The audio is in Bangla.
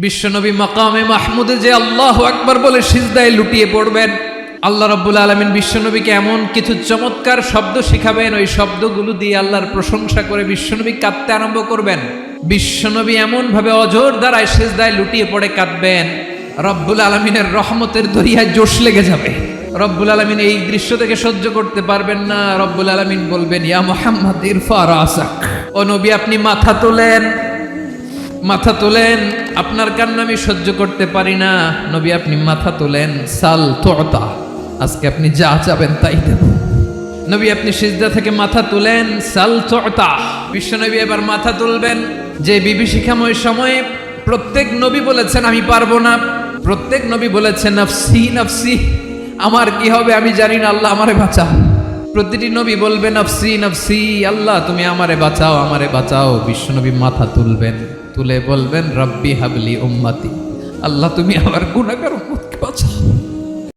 বিশ্বনবী মাকামে মাহমুদে যে আল্লাহু আকবার বলে সিজদায় লুটিয়ে পড়বেন, আল্লাহ রাব্বুল আলামিন বিশ্বনবীকে এমন কিছু চমৎকার শব্দ শিখাবেন, ওই শব্দগুলো দিয়ে আল্লাহর প্রশংসা করে বিশ্বনবী কাঁদতে আরম্ভ করবেন। বিশ্বনবী এমন ভাবে অজর দ্বারায় সিজদায় লুটিয়ে পড়ে কাঁদবেন, রব্বুল আলামিনের রহমতের দরিয়ায় জোশ লেগে যাবে। রব্বুল আলামিন এই দৃশ্য থেকে সহ্য করতে পারবেন না। রব্বুল আলামিন বলবেন, ইয়া মুহাম্মদ ইরফা রাসাক, ও নবী আপনি মাথা তোলেন, মাথা তোলেন, আপনার কান্না আমি সহ্য করতে পারি না। নবী আপনি মাথা তোলেন, সাল তুতা, আজকে আপনি যা চাবেন তাই দেব। নবী আপনি সিজদা থেকে মাথা তুলেন, সাল তুতা। বিশ্বনবী এবার মাথা তুলবেন। যে বিভীষিকাময় সময়ে প্রত্যেক নবী বলেছেন আমি পারবো না, প্রত্যেক নবী বলেছেন নফসি নফসি, আমার কি হবে আমি জানি না, আল্লাহ আমারে বাঁচাও। প্রতিটি নবী বলবে নফসি নফসি, আল্লাহ তুমি আমারে বাঁচাও, আমারে বাঁচাও। বিশ্বনবী মাথা তুলবেন, তুলে বলবেন রব্বি হাবলি উম্মতি, আল্লাহ তুমি আমার গুনাহগার উম্মত